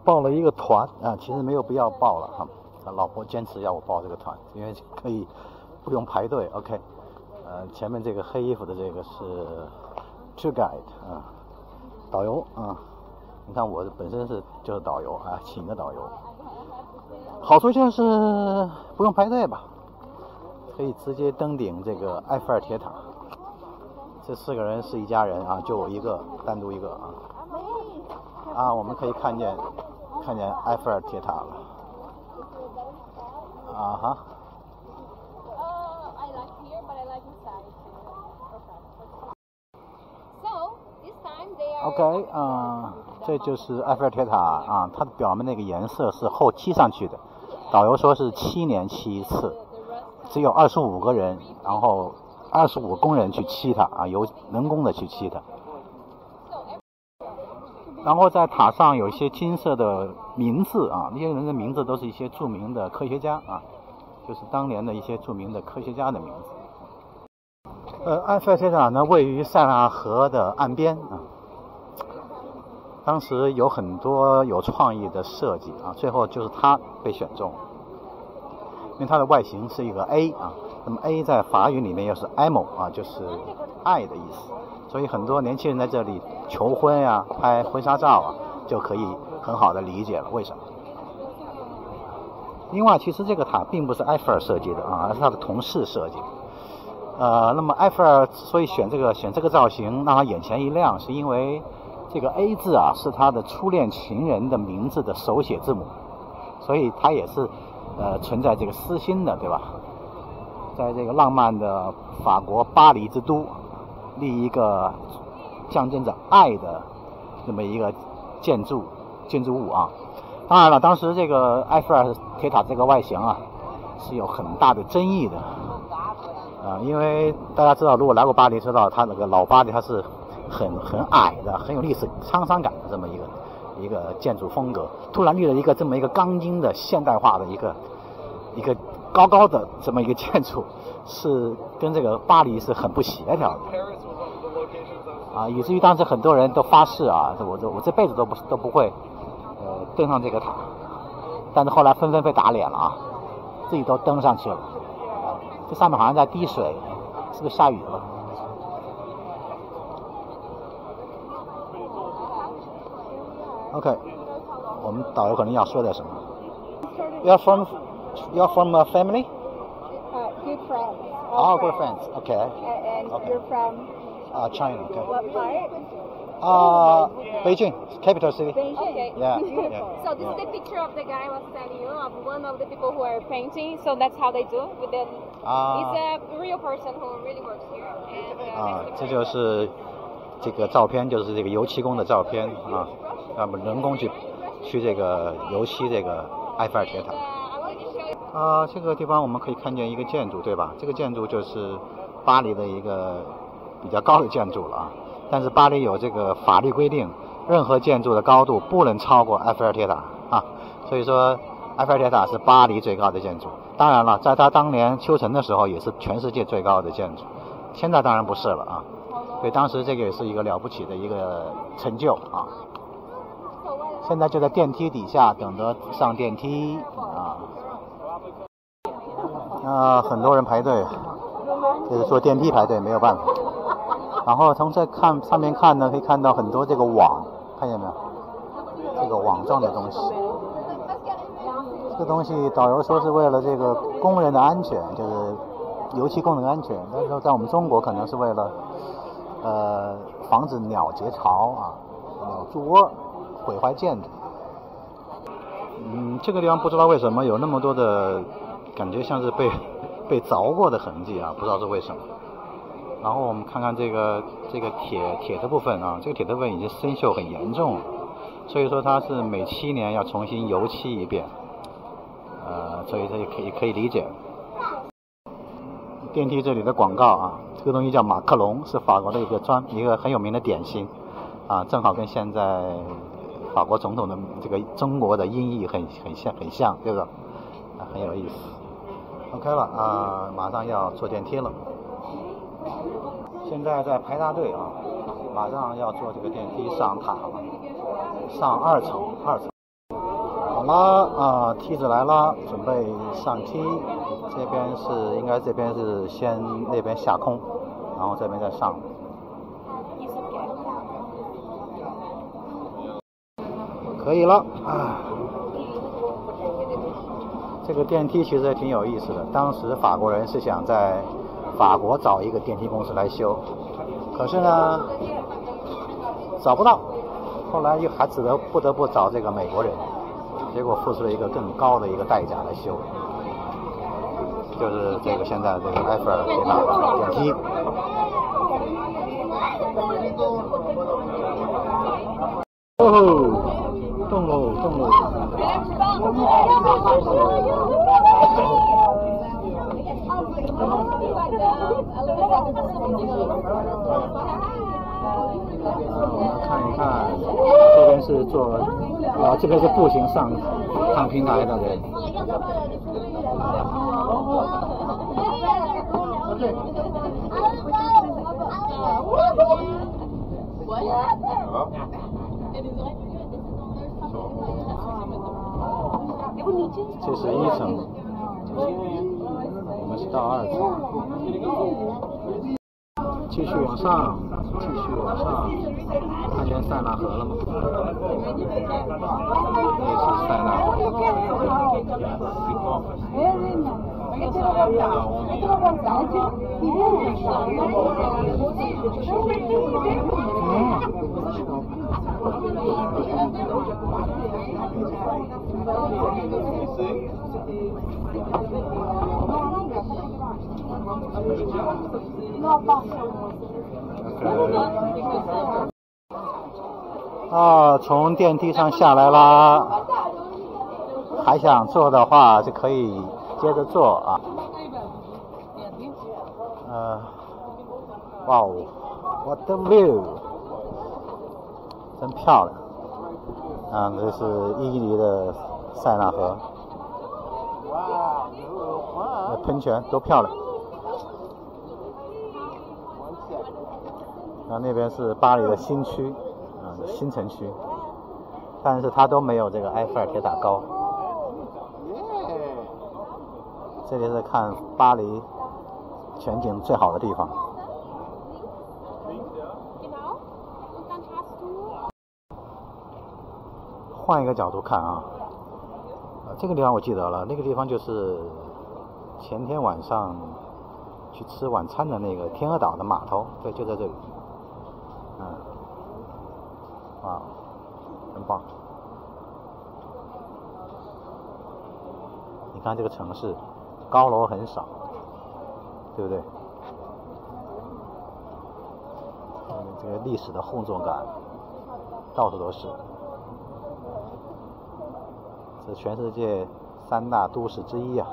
报了一个团啊，其实没有必要报了哈。老婆坚持要我报这个团，因为可以不用排队。OK， 前面这个黑衣服的这个是 tour guide 啊，导游啊。你看我本身就是导游啊，请的导游。好处就是不用排队吧，可以直接登顶这个埃菲尔铁塔。这4个人是一家人啊，就我一个，单独一个啊。我们可以看见埃菲尔铁塔了。啊哈。OK 这就是埃菲尔铁塔啊，它的表面那个颜色是后漆上去的。导游说是7年漆一次，只有25个人，然后25个工人去漆它啊，由人工的去漆它。然后在塔上有一些金色的名字啊，那些人的名字都是一些著名的科学家啊，就是当年的一些著名的科学家的名字。埃菲尔铁塔呢位于塞纳河的岸边啊。当时有很多有创意的设计啊，最后就是它被选中，因为它的外形是一个 A 啊，那么 A 在法语里面又是 amour 啊，就是爱的意思，所以很多年轻人在这里求婚呀、拍婚纱照啊，就可以很好的理解了为什么。另外，其实这个塔并不是埃菲尔设计的啊，而是他的同事设计的。那么埃菲尔所以选这个造型，让他眼前一亮，是因为这个 A 字啊是他的初恋情人的名字的手写字母，所以他也是存在这个私心的，对吧？在这个浪漫的法国巴黎之都立一个象征着爱的这么一个建筑物啊。当然了，当时这个埃菲尔铁塔这个外形啊是有很大的争议的因为大家知道，如果来过巴黎知道，它那个老巴黎它是很矮的，很有历史沧桑感的这么一个建筑风格，突然立了一个这么一个钢筋的现代化的一个高高的这么一个建筑，是跟这个巴黎是很不协调的以至于当时很多人都发誓我这辈子都不会登上这个塔，但是后来纷纷被打脸了自己都登上去了。这上面好像在滴水，是不是下雨了？OK， 我们导游可能要说点什么。You're from a family? Good friends. Good friends. Okay. And okay. You're from? China. Okay. What part? Beijing, capital city. Beijing. Okay. Yeah. Beautiful. Yeah. So this is the picture of the guy I was telling you, of one of the people who are painting. So that's how they do with them. He's a real person who really works here. And 这就是这个照片，就是这个油漆工的照片那么人工去这个油漆这个埃菲尔铁塔。这个地方我们可以看见一个建筑，对吧？这个建筑就是巴黎的一个比较高的建筑了但是巴黎有这个法律规定，任何建筑的高度不能超过埃菲尔铁塔所以说埃菲尔铁塔是巴黎最高的建筑。当然了，在它当年修成的时候也是全世界最高的建筑，现在当然不是了所以当时这个也是一个了不起的一个成就现在就在电梯底下等着上电梯很多人排队，就是坐电梯排队没有办法。然后从上面看呢，可以看到很多这个网，看见没有？这个网状的东西。这个东西导游说是为了这个工人的安全，就是油漆工人的安全。但是在我们中国可能是为了防止鸟结巢鸟筑窝，毁坏建筑。这个地方不知道为什么有那么多的感觉，像是被凿过的痕迹不知道是为什么。然后我们看看这个铁的部分这个铁的部分已经生锈很严重了，所以说它是每7年要重新油漆一遍，所以这也可以理解。电梯这里的广告这个东西叫马克龙，是法国的一个很有名的点心正好跟现在法国总统的这个中国的音译很像，对吧？很有意思。OK 了马上要坐电梯了。现在在排大队马上要坐这个电梯上塔了，上2层。了啊，梯子来了，准备上梯。这边是应该这边是先那边下空，然后这边再上。可以了啊。这个电梯其实也挺有意思的。当时法国人是想在法国找一个电梯公司来修，可是呢找不到，后来又还不得不找这个美国人，结果付出了一个更高的一个代价来修，就是这个现在这个埃菲尔铁塔电梯。哦，动喽动喽！我们看一看，这边是坐，这边是步行上平台的，对。这是1层，我们是到2层。继续往上，继续往上，看见塞纳河了吗？这是塞纳河。从电梯上下来啦，还想坐的话就可以接着坐啊。哇哦 ，What the view， 真漂亮。这是伊犁的塞纳河，喷泉多漂亮。那边是巴黎的新区，新城区，但是它都没有这个埃菲尔铁塔高。这里是看巴黎全景最好的地方。换一个角度看啊，这个地方我记得了，那个地方就是前天晚上去吃晚餐的那个天鹅岛的码头，对，就在这里。哇，真棒！你看这个城市，高楼很少，对不对？这个历史的厚重感，到处都是。是全世界3大都市之一啊。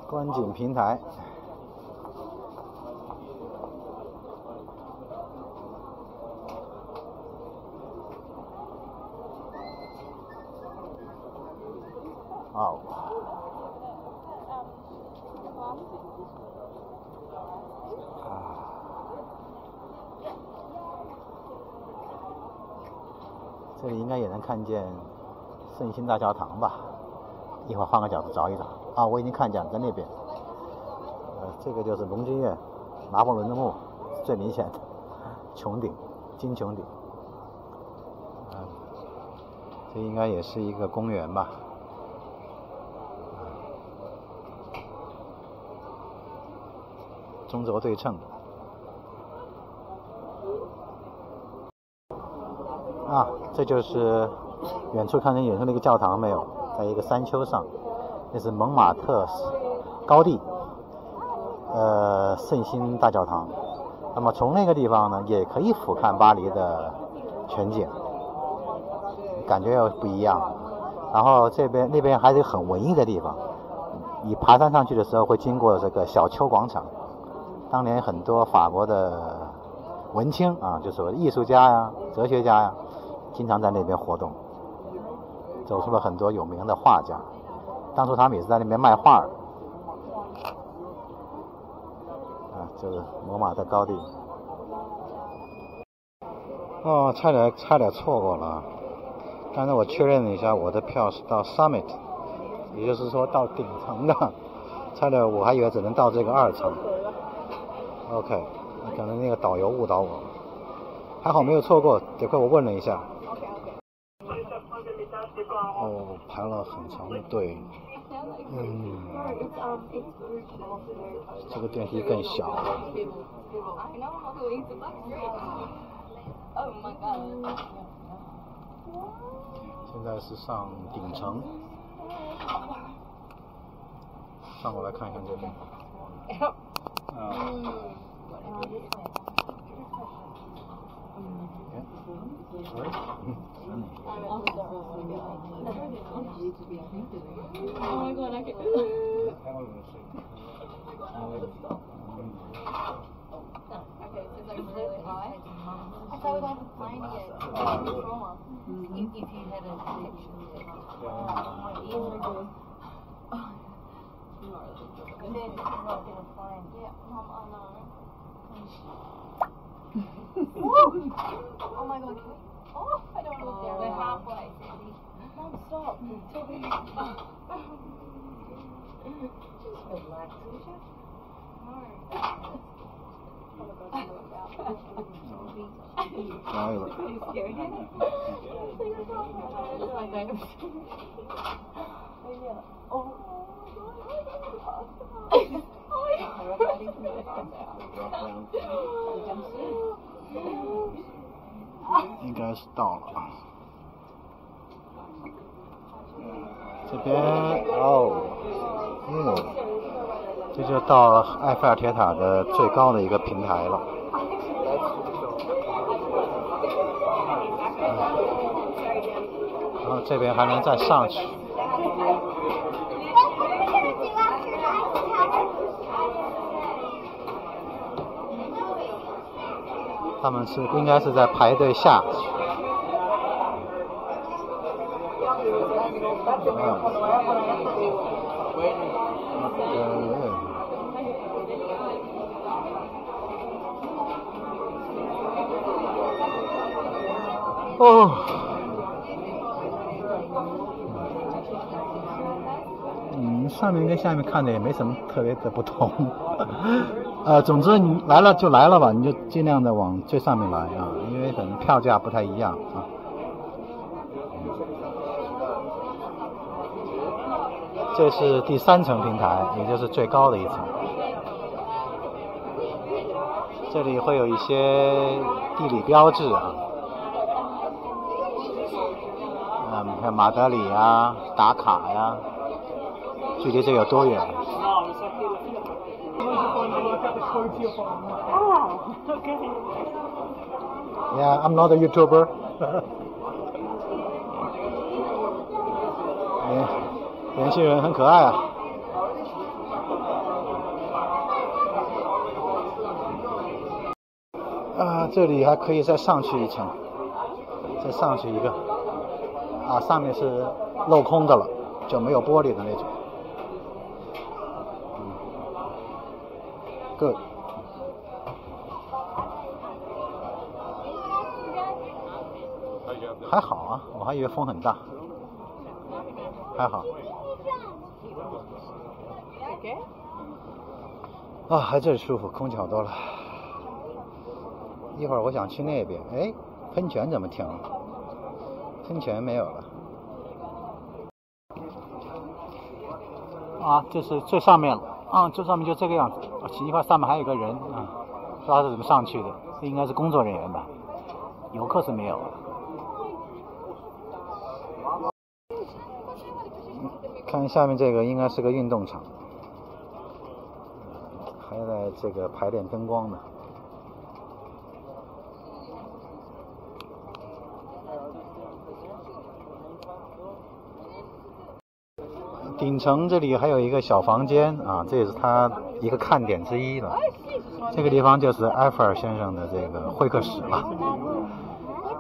观景平台。哦。这里应该也能看见圣心大教堂吧？一会儿换个角度找一找。啊，我已经看见了，在那边。这个就是龙津院，拿破仑的墓，最明显的穹顶，金穹顶。这应该也是一个公园吧？中轴对称。啊，这就是远处看见远处那个教堂没有？在一个山丘上，那是蒙马特高地，圣心大教堂。那么从那个地方呢，也可以俯瞰巴黎的全景，感觉又不一样。然后那边还是很文艺的地方，你爬山上去的时候会经过这个小丘广场，当年很多法国的文青啊，就是艺术家呀、哲学家呀，经常在那边活动，走出了很多有名的画家。当初他们也是在那边卖画。就是罗马的高地。哦，差点错过了。刚才我确认了一下，我的票是到 Summit， 也就是说到顶层的。差点我还以为只能到这个2层。OK， 可能那个导游误导我，还好没有错过，得亏我问了一下。哦，排了很长的队。这个电梯更小。现在是上顶层，上过来看一看这边。Oh my god. Oh, I don't want to look there. We're halfway. Mom, stop. Just relax, would you? No. Oh, 应该是到了。这边这就到了埃菲尔铁塔的最高的一个平台了。然后这边还能再上去。他们应该是在排队下去。哦。上面跟下面看的也没什么特别的不同。总之你来了就来了吧，你就尽量的往最上面来啊，因为可能票价不太一样啊。这是第3层平台，也就是最高的一层。这里会有一些地理标志啊，你看马德里啊、打卡呀，距离这有多远？Yeah, I'm not a YouTuber. 年轻人很可爱啊。这里还可以再上去一层，再上去一个。上面是镂空的了，就没有玻璃的那种。Good。还好啊，我还以为风很大。还好。还真舒服，空气好多了。一会儿我想去那边，喷泉怎么停了？喷泉没有了。这是最上面了。最上面就这个样子。奇怪，上面还有个人啊，不知道是怎么上去的，应该是工作人员吧，游客是没有。看下面这个应该是个运动场，还在这个排练灯光呢。顶层这里还有一个小房间这也是它一个看点之一了。这个地方就是埃菲尔先生的这个会客室了。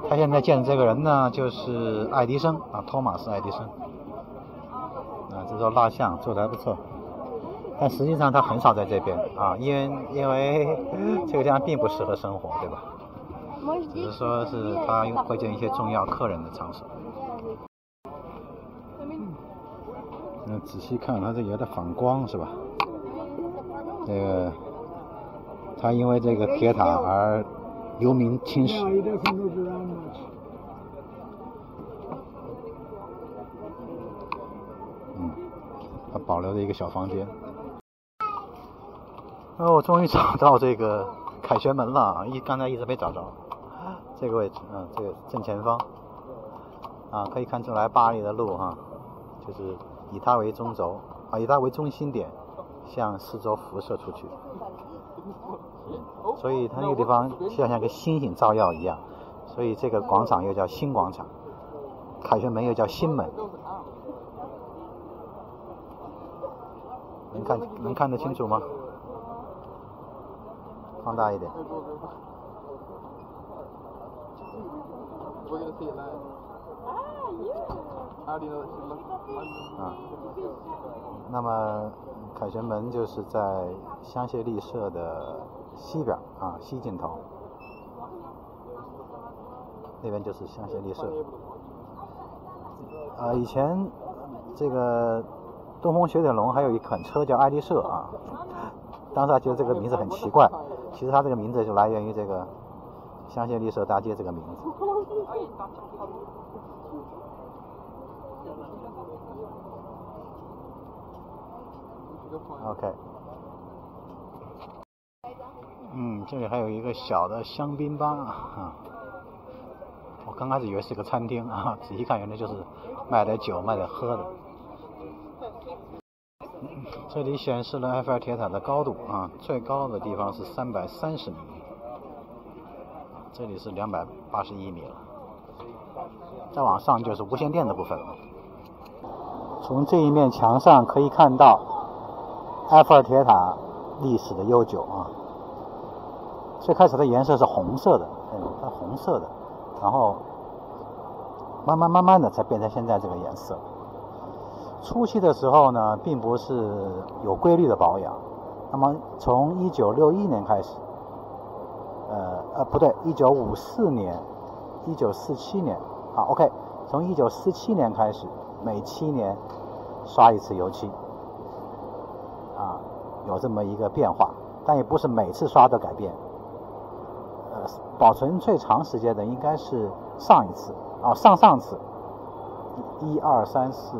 他现在见的这个人呢，就是爱迪生托马斯·爱迪生。这艘蜡像做得还不错。但实际上他很少在这边啊，因为这个地方并不适合生活，对吧？只是说是他会见一些重要客人的场所。仔细看，它这有点反光，是吧？这个，它因为这个铁塔而留名青史。它保留了一个小房间。我终于找到这个凯旋门了，刚才一直没找着。这个位置，这个正前方，可以看出来巴黎的路就是以它为中轴，以它为中心点，向四周辐射出去。所以它那个地方就像个星星照耀一样，所以这个广场又叫新广场，凯旋门又叫新门。能看得清楚吗？放大一点。那么凯旋门就是在香榭丽舍的西边西尽头，那边就是香榭丽舍。以前这个东风雪铁龙还有一款车叫爱丽舍当时还觉得这个名字很奇怪，其实它这个名字就来源于这个香榭丽舍大街这个名字。OK， 这里还有一个小的香槟吧我刚开始以为是个餐厅仔细看原来就是卖点酒卖点喝的。这里显示了埃菲尔铁塔的高度最高的地方是330米，这里是281米了，再往上就是无线电的部分了。从这一面墙上可以看到埃菲尔铁塔历史的悠久最开始的颜色是红色的，它红色的，然后慢慢的才变成现在这个颜色。初期的时候呢，并不是有规律的保养。那么从1961年开始，不对，1954年、1947年，OK， 从1947年开始，每7年刷一次油漆，有这么一个变化，但也不是每次刷都改变。保存最长时间的应该是上一次上次。1、2、3、4、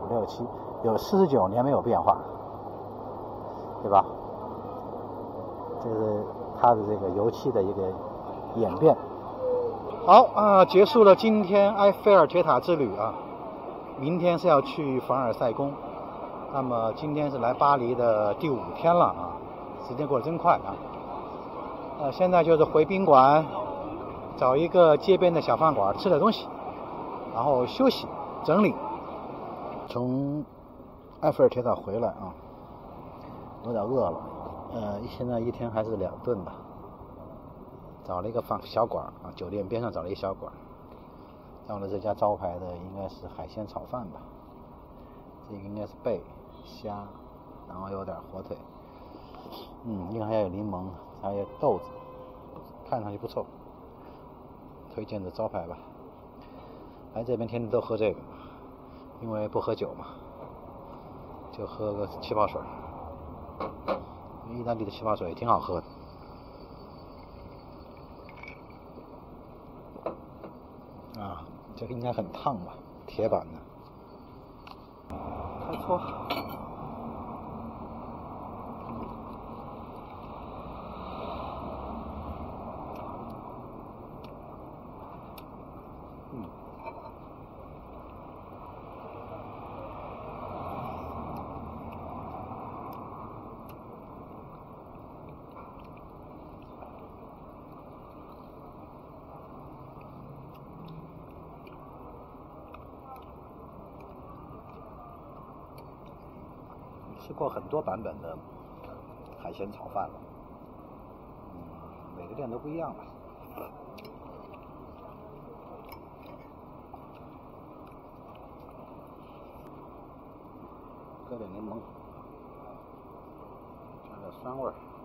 5、6、7，有49年没有变化，对吧？这是它的这个油漆的一个演变。好结束了今天埃菲尔铁塔之旅明天是要去凡尔赛宫。那么今天是来巴黎的第5天了时间过得真快现在就是回宾馆，找一个街边的小饭馆吃点东西，然后休息整理。从埃菲尔铁塔回来有点饿了，现在一天还是2顿吧。找了一个小馆酒店边上找了一小馆，叫了这家招牌的应该是海鲜炒饭吧，这个应该是贝虾，然后有点火腿，应该还有柠檬，还有豆子，看上去不错，推荐的招牌吧。来这边天天都喝这个，因为不喝酒嘛，就喝个气泡水。意大利的气泡水也挺好喝的。这个应该很烫吧，铁板的。开错。吃过很多版本的海鲜炒饭了，每个店都不一样吧。搁点柠檬。酸味儿。